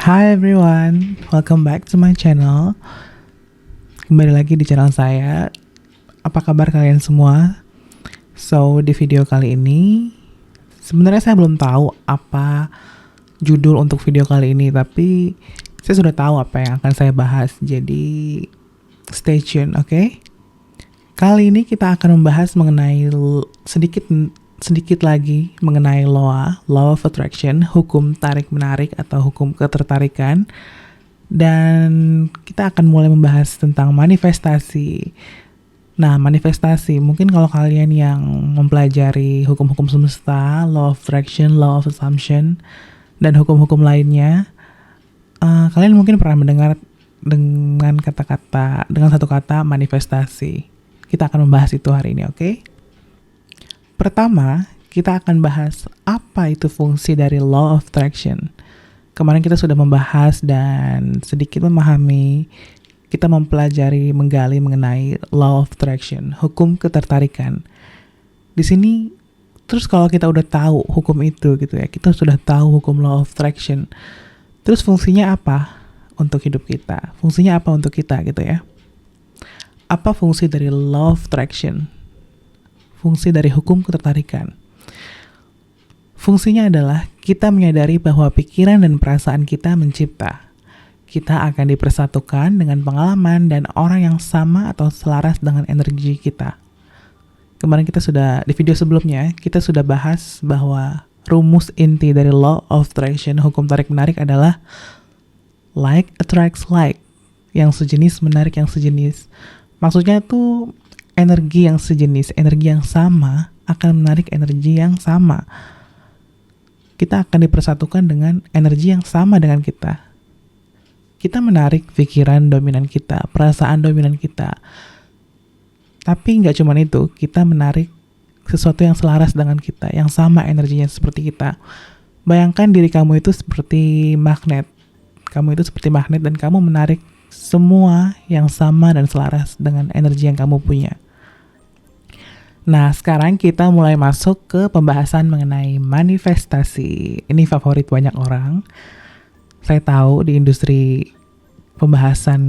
Hi everyone, welcome back to my channel. Kembali lagi di channel saya. Apa kabar kalian semua? So, di video kali ini sebenarnya saya belum tahu apa judul untuk video kali ini, tapi saya sudah tahu apa yang akan saya bahas. Jadi, stay tune, oke? Kali ini kita akan membahas mengenai sedikit lagi mengenai law of attraction, hukum tarik-menarik atau hukum ketertarikan. Dan kita akan mulai membahas tentang manifestasi. Nah, manifestasi, mungkin kalau kalian yang mempelajari hukum-hukum semesta, law of attraction, law of assumption, dan hukum-hukum lainnya, kalian mungkin pernah mendengar dengan satu kata manifestasi. Kita akan membahas itu hari ini, oke? Pertama, kita akan bahas apa itu fungsi dari law of attraction. Kemarin kita sudah membahas dan sedikit memahami, kita mempelajari, menggali mengenai law of attraction, hukum ketertarikan. Di sini, terus kalau kita udah tahu hukum itu gitu ya, kita sudah tahu hukum law of attraction, terus fungsinya apa untuk hidup kita? Fungsinya apa untuk kita gitu ya? Apa fungsi dari law of attraction? Fungsi dari hukum ketertarikan. Fungsinya adalah kita menyadari bahwa pikiran dan perasaan kita mencipta. Kita akan dipersatukan dengan pengalaman dan orang yang sama atau selaras dengan energi kita. Kemarin kita sudah, di video sebelumnya, kita sudah bahas bahwa rumus inti dari law of attraction, hukum tarik-menarik adalah like attracts like. Yang sejenis menarik yang sejenis. Maksudnya itu energi yang sejenis, energi yang sama akan menarik energi yang sama. Kita akan dipersatukan dengan energi yang sama dengan kita. Kita menarik pikiran dominan kita, perasaan dominan kita. Tapi nggak cuma itu, kita menarik sesuatu yang selaras dengan kita, yang sama energinya seperti kita. Bayangkan diri kamu itu seperti magnet. Kamu itu seperti magnet dan kamu menarik semua yang sama dan selaras dengan energi yang kamu punya. Nah, sekarang kita mulai masuk ke pembahasan mengenai manifestasi. Ini favorit banyak orang. Saya tahu di industri pembahasan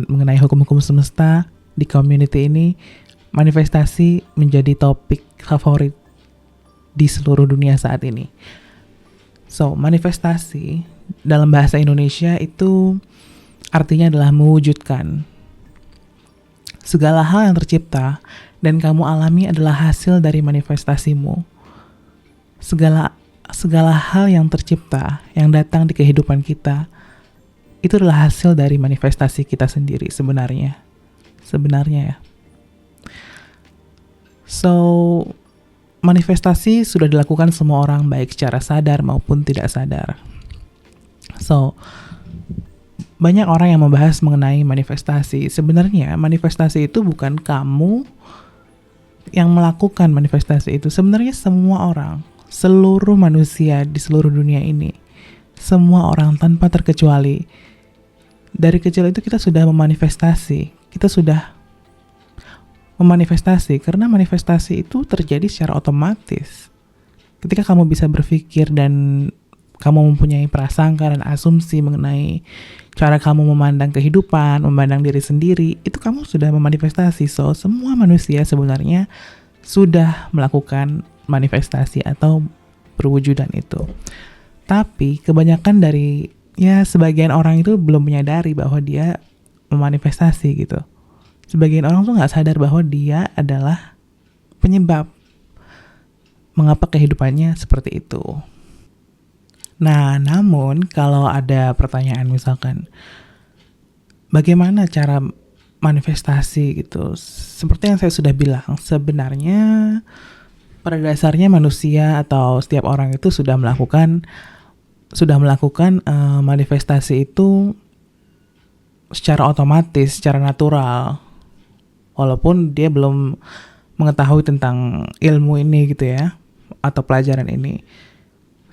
mengenai hukum-hukum semesta, di community ini, manifestasi menjadi topik favorit di seluruh dunia saat ini. So, manifestasi dalam bahasa Indonesia itu artinya adalah mewujudkan. Segala hal yang tercipta dan kamu alami adalah hasil dari manifestasimu. Segala hal yang tercipta, yang datang di kehidupan kita, itu adalah hasil dari manifestasi kita sendiri sebenarnya. Sebenarnya ya. So, manifestasi sudah dilakukan semua orang baik secara sadar maupun tidak sadar. So, banyak orang yang membahas mengenai manifestasi. Sebenarnya manifestasi itu bukan kamu yang melakukan manifestasi itu. Sebenarnya semua orang, seluruh manusia di seluruh dunia ini, semua orang tanpa terkecuali. Dari kecil itu kita sudah memanifestasi. Kita sudah memanifestasi karena manifestasi itu terjadi secara otomatis. Ketika kamu bisa berpikir dan kamu mempunyai prasangka dan asumsi mengenai cara kamu memandang kehidupan, memandang diri sendiri, itu kamu sudah memanifestasi. So, semua manusia sebenarnya sudah melakukan manifestasi atau perwujudan itu. Tapi kebanyakan dari, sebagian orang itu belum menyadari bahwa dia memanifestasi gitu. Sebagian orang tuh gak sadar bahwa dia adalah penyebab mengapa kehidupannya seperti itu. Nah, namun kalau ada pertanyaan misalkan, bagaimana cara manifestasi gitu? Seperti yang saya sudah bilang, sebenarnya pada dasarnya manusia atau setiap orang itu sudah melakukan manifestasi itu secara otomatis, secara natural. Walaupun dia belum mengetahui tentang ilmu ini gitu ya, atau pelajaran ini.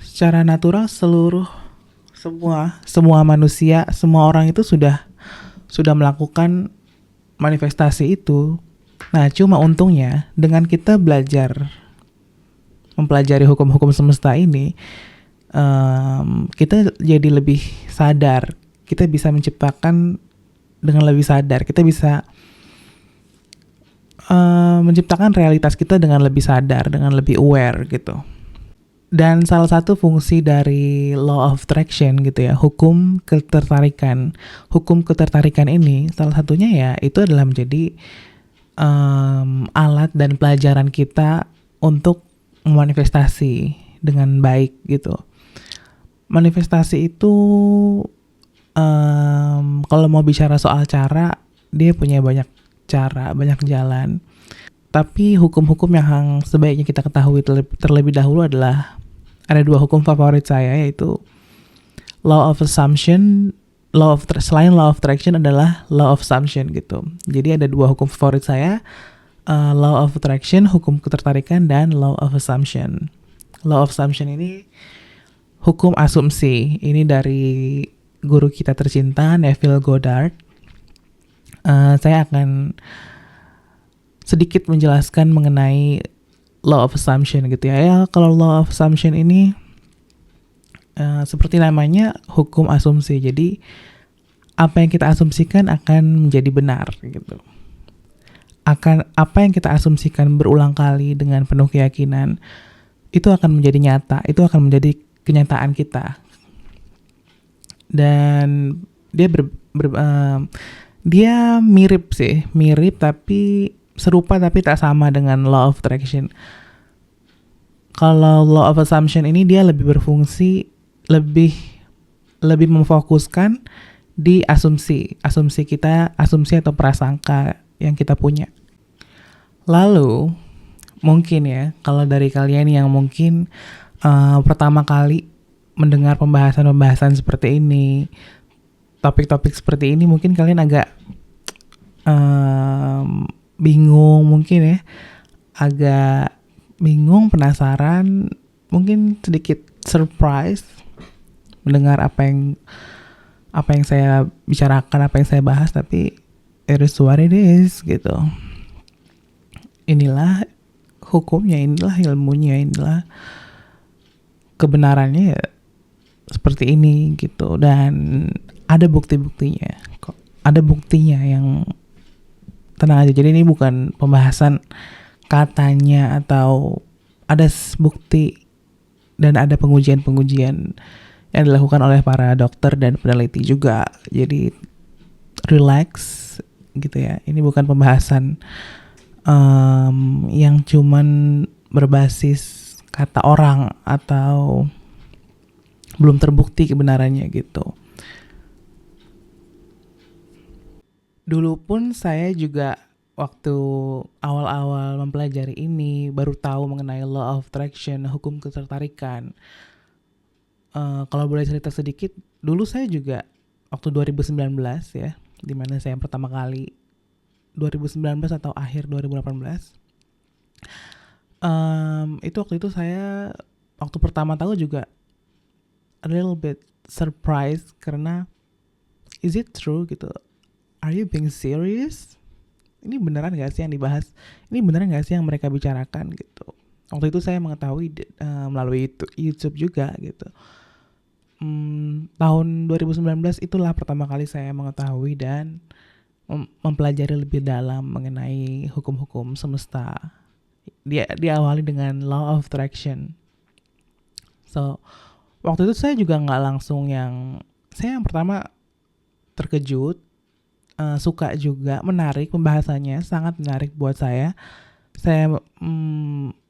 Secara natural semua manusia, semua orang itu sudah melakukan manifestasi itu. Nah, cuma untungnya dengan kita mempelajari hukum-hukum semesta ini, kita jadi lebih sadar, kita bisa menciptakan dengan lebih sadar, kita bisa menciptakan realitas kita dengan lebih sadar, dengan lebih aware gitu. Dan salah satu fungsi dari law of attraction gitu ya, hukum ketertarikan. Hukum ketertarikan ini salah satunya ya itu adalah menjadi alat dan pelajaran kita untuk memanifestasi dengan baik gitu. Manifestasi itu kalau mau bicara soal cara, dia punya banyak cara, banyak jalan. Tapi hukum-hukum yang sebaiknya kita ketahui terlebih dahulu adalah ada dua hukum favorit saya, yaitu law of assumption, selain law of attraction adalah law of assumption gitu. Jadi ada dua hukum favorit saya, law of attraction, hukum ketertarikan, dan law of assumption. Law of assumption ini hukum asumsi. Ini dari guru kita tercinta Neville Goddard. Saya akan sedikit menjelaskan mengenai law of assumption gitu ya. Kalau law of assumption ini seperti namanya hukum asumsi. Jadi apa yang kita asumsikan akan menjadi benar gitu. Apa yang kita asumsikan berulang kali dengan penuh keyakinan itu akan menjadi nyata, itu akan menjadi kenyataan kita. Dan dia mirip tapi serupa tapi tak sama dengan law of attraction. Kalau law of assumption ini dia lebih berfungsi, lebih memfokuskan di asumsi kita, asumsi atau prasangka yang kita punya. Lalu mungkin ya, kalau dari kalian yang mungkin pertama kali mendengar pembahasan seperti ini, topik-topik seperti ini, mungkin kalian agak bingung mungkin ya, agak bingung, penasaran, mungkin sedikit surprise mendengar apa yang saya bicarakan, apa yang saya bahas, tapi it is what it is gitu. Inilah hukumnya, inilah ilmunya, inilah kebenarannya ya seperti ini gitu. Dan ada bukti-buktinya kok, ada buktinya yang tenang aja. Jadi ini bukan pembahasan katanya, atau ada bukti dan ada pengujian yang dilakukan oleh para dokter dan peneliti juga. Jadi relax gitu ya. Ini bukan pembahasan yang cuman berbasis kata orang atau belum terbukti kebenarannya gitu. Dulu pun saya juga waktu awal-awal mempelajari ini baru tahu mengenai law of attraction, hukum ketertarikan. Kalau boleh cerita sedikit, dulu saya juga waktu 2019 ya, dimana saya pertama kali 2019 atau akhir 2018, itu waktu itu saya waktu pertama tahu juga a little bit surprised karena is it true gitu, are you being serious? Ini beneran gak sih yang dibahas? Ini beneran gak sih yang mereka bicarakan gitu? Waktu itu saya mengetahui melalui YouTube juga gitu. Tahun 2019 itulah pertama kali saya mengetahui dan mempelajari lebih dalam mengenai hukum-hukum semesta. Dia diawali dengan law of attraction. So, waktu itu saya juga nggak langsung saya yang pertama terkejut, suka juga, menarik pembahasannya, sangat menarik buat saya. Saya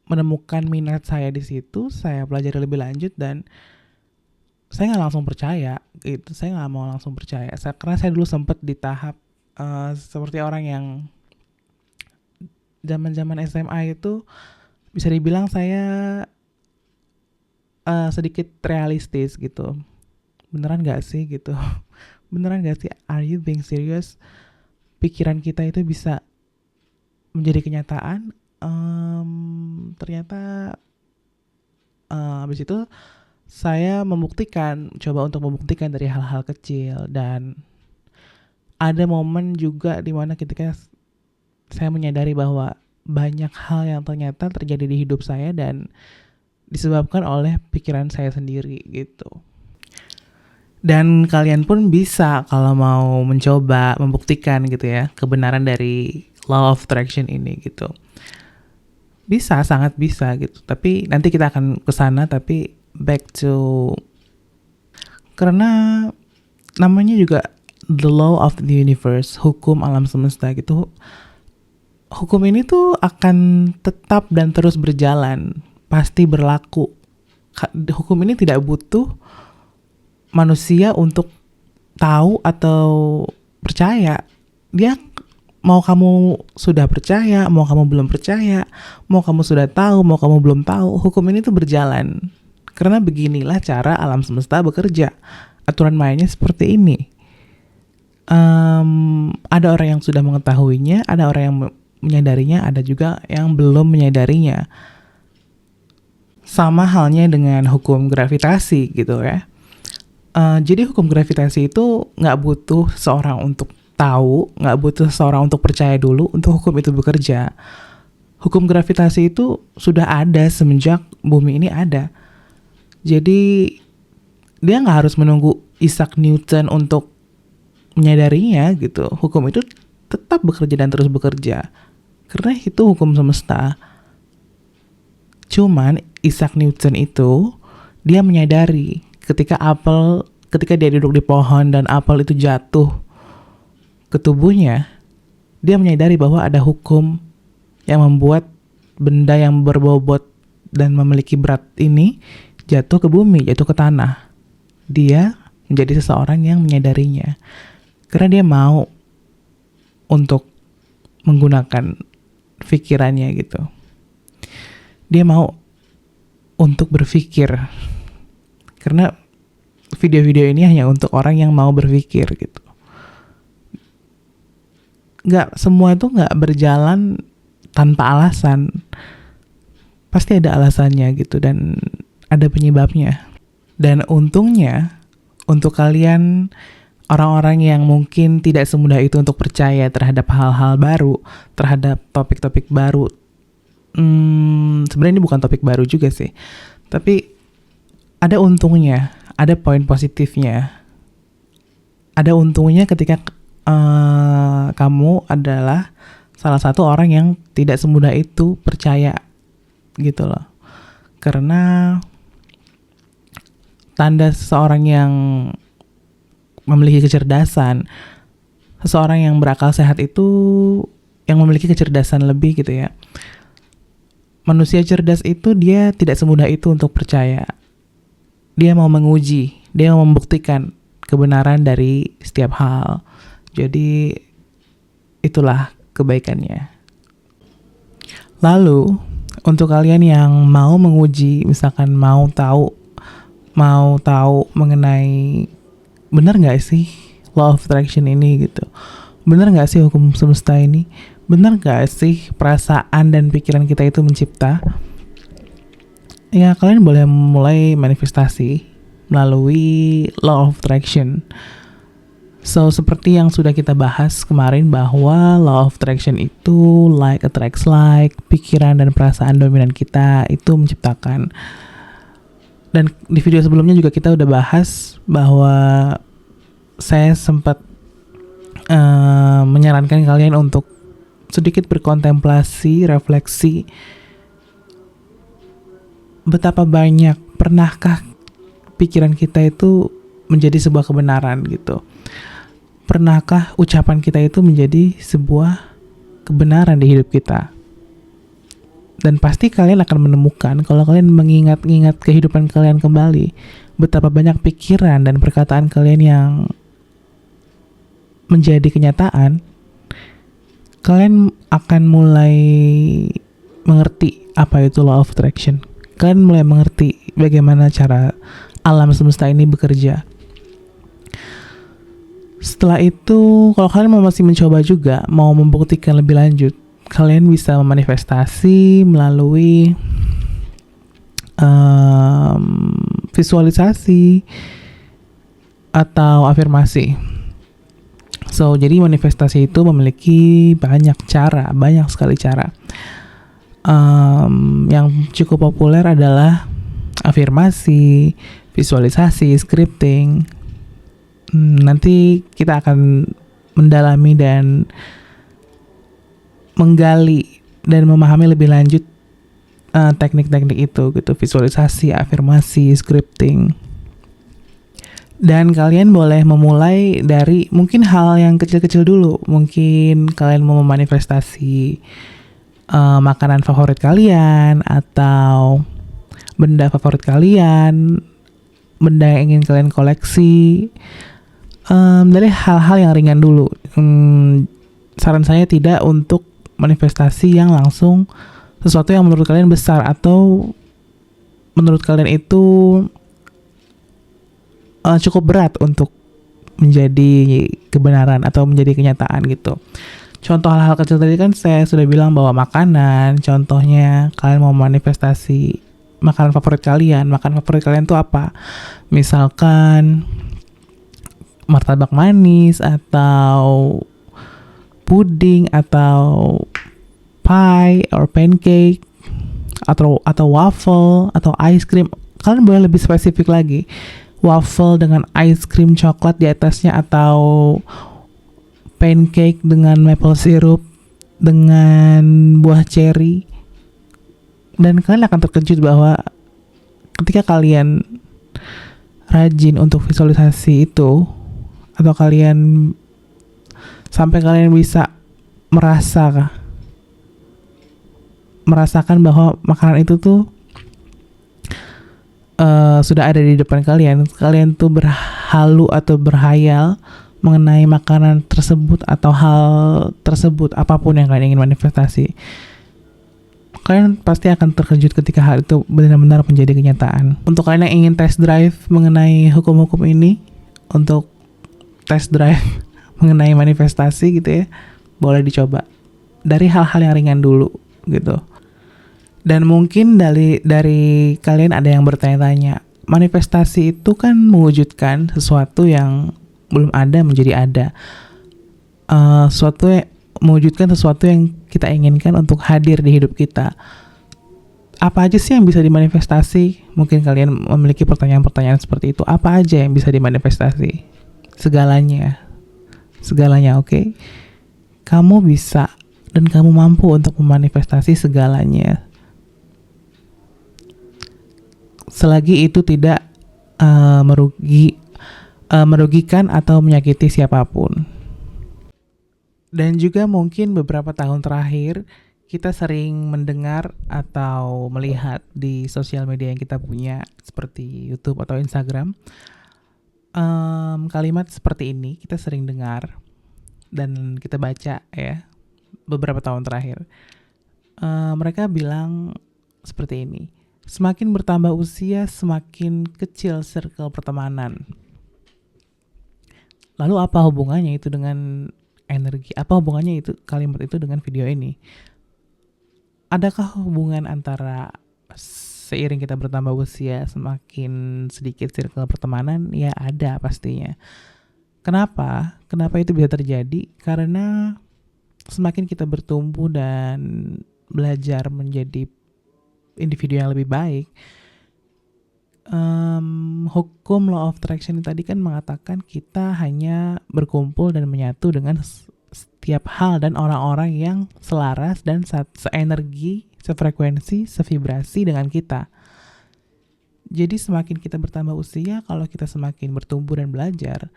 menemukan minat saya di situ, saya pelajari lebih lanjut dan saya nggak langsung percaya gitu. Saya nggak mau langsung percaya, karena saya dulu sempat di tahap seperti orang yang zaman SMA itu bisa dibilang saya sedikit realistis gitu. Beneran nggak sih gitu? Beneran gak sih? Are you being serious? Pikiran kita itu bisa menjadi kenyataan. Ternyata habis itu saya coba untuk membuktikan dari hal-hal kecil. Dan ada momen juga dimana ketika saya menyadari bahwa banyak hal yang ternyata terjadi di hidup saya dan disebabkan oleh pikiran saya sendiri gitu. Dan kalian pun bisa kalau mau mencoba membuktikan gitu ya kebenaran dari law of attraction ini gitu. Bisa, sangat bisa gitu. Tapi nanti kita akan ke sana, tapi back to, karena namanya juga the law of the universe, hukum alam semesta gitu. Hukum ini tuh akan tetap dan terus berjalan, pasti berlaku. Hukum ini tidak butuh manusia untuk tahu atau percaya. Dia mau kamu sudah percaya, mau kamu belum percaya, mau kamu sudah tahu, mau kamu belum tahu, hukum ini tuh berjalan. Karena beginilah cara alam semesta bekerja. Aturan mainnya seperti ini. Ada orang yang sudah mengetahuinya, ada orang yang menyadarinya, ada juga yang belum menyadarinya. Sama halnya dengan hukum gravitasi gitu ya. Jadi hukum gravitasi itu nggak butuh seorang untuk tahu, nggak butuh seorang untuk percaya dulu untuk hukum itu bekerja. Hukum gravitasi itu sudah ada semenjak bumi ini ada. Jadi dia nggak harus menunggu Isaac Newton untuk menyadarinya gitu. Hukum itu tetap bekerja dan terus bekerja. Karena itu hukum semesta. Cuman Isaac Newton itu dia menyadari ketika dia duduk di pohon dan apel itu jatuh ke tubuhnya, dia menyadari bahwa ada hukum yang membuat benda yang berbobot dan memiliki berat ini jatuh ke bumi, jatuh ke tanah. Dia menjadi seseorang yang menyadarinya. Karena dia mau untuk menggunakan pikirannya gitu. Dia mau untuk berpikir. Karena video-video ini hanya untuk orang yang mau berpikir gitu. Semua itu nggak berjalan tanpa alasan. Pasti ada alasannya gitu dan ada penyebabnya. Dan untungnya untuk kalian orang-orang yang mungkin tidak semudah itu untuk percaya terhadap hal-hal baru, terhadap topik-topik baru. Sebenarnya ini bukan topik baru juga sih. Tapi ada untungnya, ada poin positifnya. Ada untungnya ketika kamu adalah salah satu orang yang tidak semudah itu percaya gitu loh. Karena tanda seseorang yang memiliki kecerdasan, seseorang yang berakal sehat itu yang memiliki kecerdasan lebih gitu ya. Manusia cerdas itu dia tidak semudah itu untuk percaya. Dia mau menguji, dia mau membuktikan kebenaran dari setiap hal. Jadi itulah kebaikannya. Lalu untuk kalian yang mau menguji, misalkan mau tahu mengenai benar nggak sih law of attraction ini gitu, benar nggak sih hukum semesta ini, benar nggak sih perasaan dan pikiran kita itu mencipta, ya kalian boleh mulai manifestasi melalui law of attraction. So seperti yang sudah kita bahas kemarin bahwa law of attraction itu like attracts like, pikiran dan perasaan dominan kita itu menciptakan. Dan di video sebelumnya juga kita udah bahas bahwa saya sempat menyarankan kalian untuk sedikit berkontemplasi, refleksi. Betapa banyak, pernahkah pikiran kita itu menjadi sebuah kebenaran gitu? Pernahkah ucapan kita itu menjadi sebuah kebenaran di hidup kita? Dan pasti kalian akan menemukan kalau kalian mengingat-ingat kehidupan kalian kembali, betapa banyak pikiran dan perkataan kalian yang menjadi kenyataan. Kalian akan mulai mengerti apa itu law of attraction. Kalian mulai mengerti bagaimana cara alam semesta ini bekerja. Setelah itu, kalau kalian masih mencoba juga, mau membuktikan lebih lanjut, kalian bisa memanifestasi melalui visualisasi atau afirmasi. So, jadi manifestasi itu memiliki banyak sekali cara. Yang cukup populer adalah afirmasi, visualisasi, scripting. Nanti kita akan mendalami dan menggali dan memahami lebih lanjut teknik-teknik itu gitu, visualisasi, afirmasi, scripting. Dan kalian boleh memulai dari mungkin hal yang kecil-kecil dulu. Mungkin kalian mau memanifestasi makanan favorit kalian atau benda favorit kalian, benda yang ingin kalian koleksi. Dari hal-hal yang ringan dulu. Saran saya tidak untuk manifestasi yang langsung sesuatu yang menurut kalian besar atau menurut kalian itu cukup berat untuk menjadi kebenaran atau menjadi kenyataan gitu. Contoh hal-hal kecil tadi kan saya sudah bilang bahwa makanan, contohnya kalian mau manifestasi makanan favorit kalian tuh apa? Misalkan martabak manis atau puding atau pie or pancake atau waffle atau ice cream. Kalian boleh lebih spesifik lagi. Waffle dengan ice cream coklat di atasnya atau pancake dengan maple syrup dengan buah cherry. Dan kalian akan terkejut bahwa ketika kalian rajin untuk visualisasi itu, atau kalian sampai kalian bisa merasakan bahwa makanan itu tuh sudah ada di depan kalian tuh berhalu atau berhayal mengenai makanan tersebut atau hal tersebut, apapun yang kalian ingin manifestasi. Kalian pasti akan terkejut ketika hal itu benar-benar menjadi kenyataan. Untuk kalian yang ingin test drive mengenai hukum-hukum ini, untuk test drive mengenai manifestasi gitu ya, boleh dicoba dari hal-hal yang ringan dulu gitu. Dan mungkin dari kalian ada yang bertanya-tanya, manifestasi itu kan mewujudkan sesuatu yang belum ada menjadi ada, mewujudkan sesuatu yang kita inginkan untuk hadir di hidup kita. Apa aja sih yang bisa dimanifestasi? Mungkin kalian memiliki pertanyaan-pertanyaan seperti itu. Apa aja yang bisa dimanifestasi? Segalanya, oke? Kamu bisa dan kamu mampu untuk memanifestasi segalanya. Selagi itu tidak merugikan atau menyakiti siapapun. Dan juga mungkin beberapa tahun terakhir kita sering mendengar atau melihat di sosial media yang kita punya seperti YouTube atau Instagram, kalimat seperti ini kita sering dengar dan kita baca ya beberapa tahun terakhir. Mereka bilang seperti ini, semakin bertambah usia, semakin kecil circle pertemanan. Lalu apa hubungannya itu dengan energi? Apa hubungannya itu kalimat itu dengan video ini? Adakah hubungan antara seiring kita bertambah usia, semakin sedikit circle pertemanan? Ya ada pastinya. Kenapa? Kenapa itu bisa terjadi? Karena semakin kita bertumbuh dan belajar menjadi individu yang lebih baik, hukum law of attraction tadi kan mengatakan kita hanya berkumpul dan menyatu dengan setiap hal dan orang-orang yang selaras dan seenergi, sefrekuensi, sevibrasi dengan kita. Jadi semakin kita bertambah usia, kalau kita semakin bertumbuh dan belajar,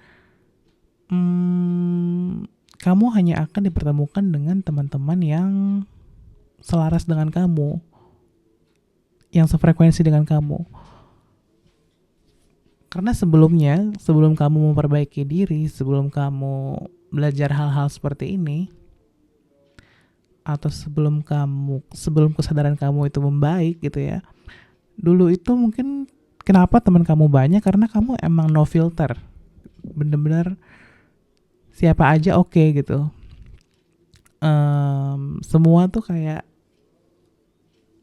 kamu hanya akan dipertemukan dengan teman-teman yang selaras dengan kamu, yang sefrekuensi dengan kamu. Karena sebelum kamu memperbaiki diri, sebelum kamu belajar hal-hal seperti ini, atau sebelum kesadaran kamu itu membaik gitu ya, dulu itu mungkin kenapa teman kamu banyak, karena kamu emang no filter, bener-bener siapa aja oke gitu. Semua tuh kayak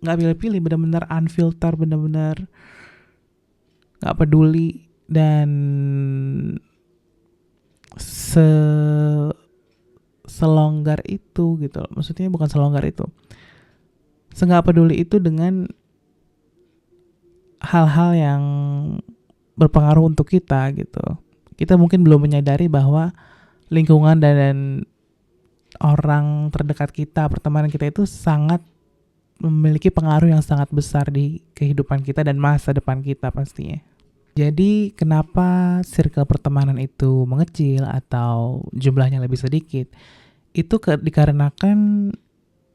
nggak pilih-pilih, bener-bener unfilter, bener-bener nggak peduli dan selonggar itu gitu. Maksudnya bukan selonggar itu, nggak peduli itu dengan hal-hal yang berpengaruh untuk kita gitu. Kita mungkin belum menyadari bahwa lingkungan dan orang terdekat kita, pertemanan kita itu sangat memiliki pengaruh yang sangat besar di kehidupan kita dan masa depan kita pastinya. Jadi kenapa circle pertemanan itu mengecil atau jumlahnya lebih sedikit? Itu dikarenakan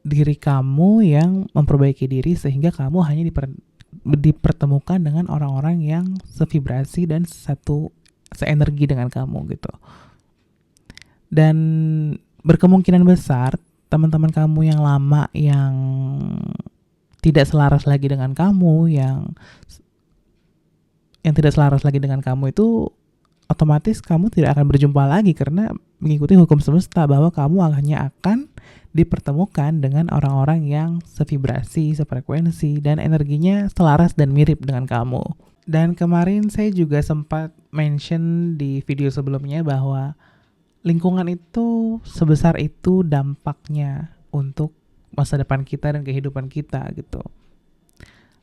diri kamu yang memperbaiki diri sehingga kamu hanya dipertemukan dengan orang-orang yang sevibrasi dan seenergi dengan kamu gitu. Dan berkemungkinan besar teman-teman kamu yang lama yang tidak selaras lagi dengan kamu, yang tidak selaras lagi dengan kamu itu otomatis kamu tidak akan berjumpa lagi karena mengikuti hukum semesta bahwa kamu hanya akan dipertemukan dengan orang-orang yang sevibrasi, sefrekuensi, dan energinya selaras dan mirip dengan kamu. Dan kemarin saya juga sempat mention di video sebelumnya bahwa lingkungan itu sebesar itu dampaknya untuk masa depan kita dan kehidupan kita gitu.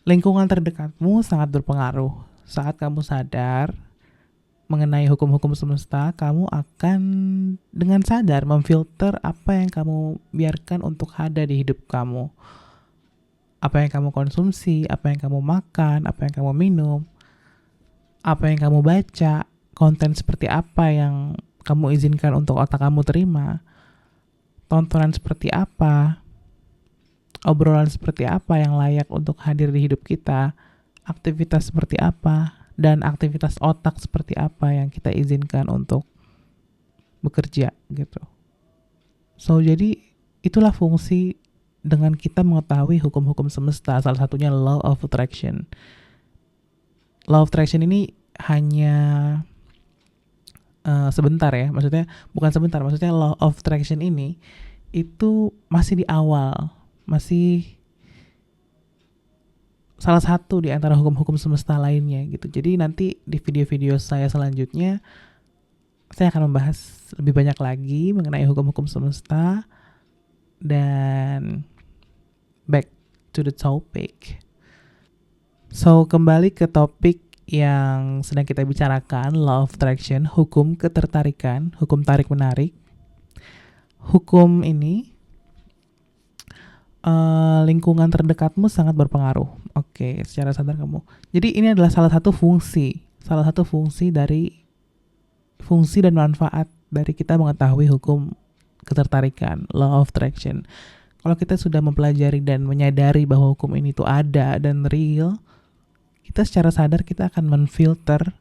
Lingkungan terdekatmu sangat berpengaruh. Saat kamu sadar mengenai hukum-hukum semesta, kamu akan dengan sadar memfilter apa yang kamu biarkan untuk ada di hidup kamu. Apa yang kamu konsumsi, apa yang kamu makan, apa yang kamu minum, apa yang kamu baca, konten seperti apa yang kamu izinkan untuk otak kamu terima, tontonan seperti apa, obrolan seperti apa yang layak untuk hadir di hidup kita, aktivitas seperti apa, dan aktivitas otak seperti apa yang kita izinkan untuk bekerja gitu. So, jadi itulah fungsi dengan kita mengetahui hukum-hukum semesta, salah satunya law of attraction. Law of attraction ini hanya sebentar ya, maksudnya bukan sebentar, maksudnya law of attraction ini itu masih di awal, masih salah satu di antara hukum-hukum semesta lainnya gitu. Jadi nanti di video-video saya selanjutnya saya akan membahas lebih banyak lagi mengenai hukum-hukum semesta. Dan back to the topic. So, kembali ke topik yang sedang kita bicarakan, law of attraction, hukum ketertarikan, hukum tarik-menarik. Hukum ini lingkungan terdekatmu sangat berpengaruh. Oke, secara sadar kamu. Jadi ini adalah salah satu fungsi dan manfaat dari kita mengetahui hukum ketertarikan, law of attraction. Kalau kita sudah mempelajari dan menyadari bahwa hukum ini tuh ada dan real, kita secara sadar kita akan menfilter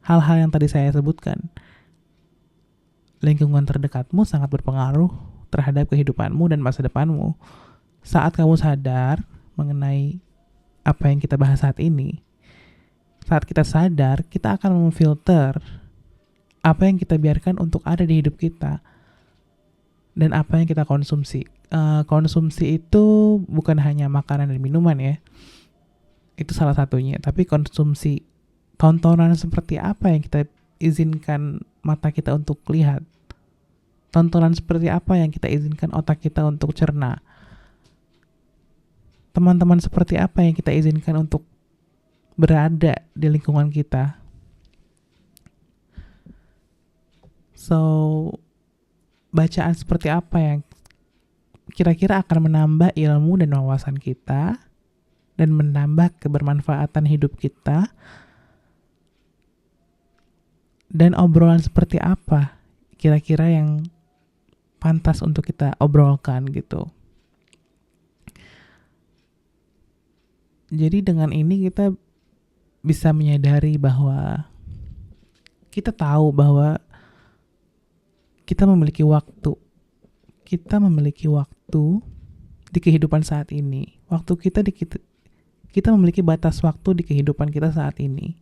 hal-hal yang tadi saya sebutkan. Lingkungan terdekatmu sangat berpengaruh terhadap kehidupanmu dan masa depanmu. Saat kamu sadar mengenai apa yang kita bahas saat ini, saat kita sadar, kita akan memfilter apa yang kita biarkan untuk ada di hidup kita dan apa yang kita konsumsi. Konsumsi itu bukan hanya makanan dan minuman ya, itu salah satunya, tapi konsumsi tontonan seperti apa yang kita izinkan mata kita untuk lihat, tontonan seperti apa yang kita izinkan otak kita untuk cerna, teman-teman seperti apa yang kita izinkan untuk berada di lingkungan kita. So, bacaan seperti apa yang kira-kira akan menambah ilmu dan wawasan kita dan menambah kebermanfaatan hidup kita, dan obrolan seperti apa kira-kira yang pantas untuk kita obrolkan gitu. Jadi dengan ini kita bisa menyadari bahwa kita tahu bahwa kita memiliki waktu. Kita memiliki waktu di kehidupan saat ini. Kita memiliki batas waktu di kehidupan kita saat ini.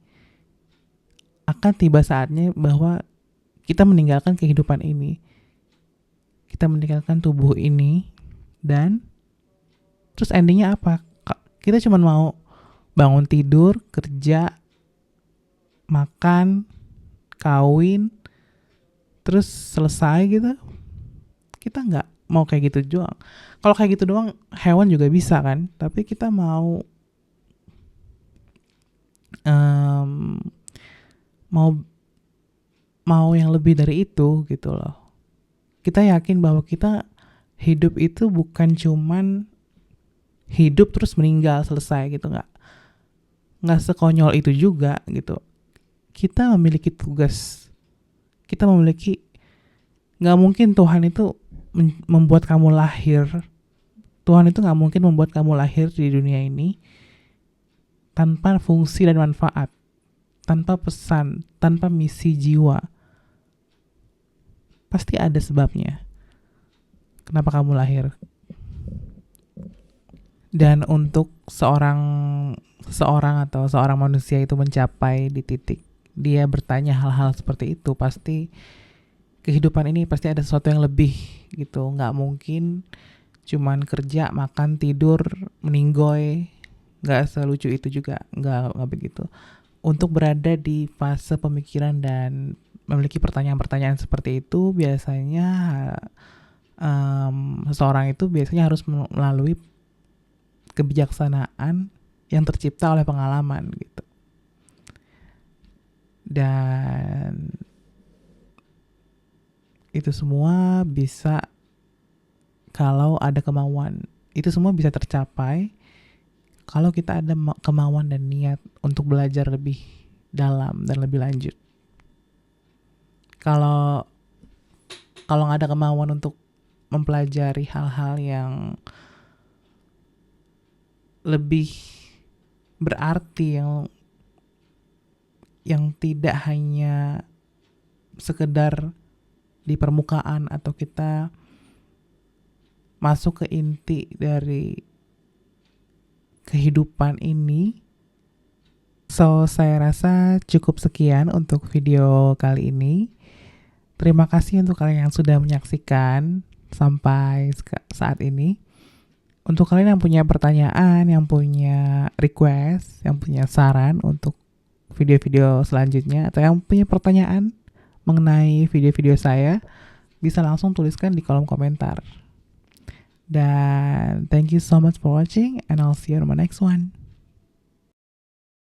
Akan tiba saatnya bahwa kita meninggalkan kehidupan ini. Kita meninggalkan tubuh ini, dan terus endingnya apa? Kita cuma mau bangun tidur, kerja, makan, kawin, terus selesai gitu. Kita nggak mau kayak gitu doang. Kalau kayak gitu doang, hewan juga bisa kan. Tapi kita mau Em, mau mau yang lebih dari itu gitu loh. Kita yakin bahwa kita hidup itu bukan cuman hidup terus meninggal selesai gitu, nggak sekonyol itu juga gitu. Kita memiliki tugas, kita memiliki, nggak mungkin Tuhan itu membuat kamu lahir. Tuhan itu nggak mungkin membuat kamu lahir di dunia ini tanpa fungsi dan manfaat, tanpa pesan, tanpa misi jiwa. Pasti ada sebabnya kenapa kamu lahir. Dan untuk seorang atau seorang manusia itu mencapai di titik dia bertanya hal-hal seperti itu, pasti kehidupan ini pasti ada sesuatu yang lebih gitu. Nggak mungkin cuman kerja, makan, tidur, meninggoy. Nggak selucu itu juga, nggak begitu. Untuk berada di fase pemikiran dan memiliki pertanyaan-pertanyaan seperti itu, biasanya seseorang itu biasanya harus melalui kebijaksanaan yang tercipta oleh pengalaman gitu. Dan itu semua bisa kalau ada kemauan. Itu semua bisa tercapai kalau kita ada kemauan dan niat untuk belajar lebih dalam dan lebih lanjut. Kalau nggak ada kemauan untuk mempelajari hal-hal yang lebih berarti, yang tidak hanya sekedar di permukaan atau kita masuk ke inti dari kehidupan ini. So, saya rasa cukup sekian untuk video kali ini. Terima kasih untuk kalian yang sudah menyaksikan sampai saat ini. Untuk kalian yang punya pertanyaan, yang punya request, yang punya saran untuk video-video selanjutnya, atau yang punya pertanyaan mengenai video-video saya, bisa langsung tuliskan di kolom komentar. Dan thank you so much for watching, and I'll see you on my next one.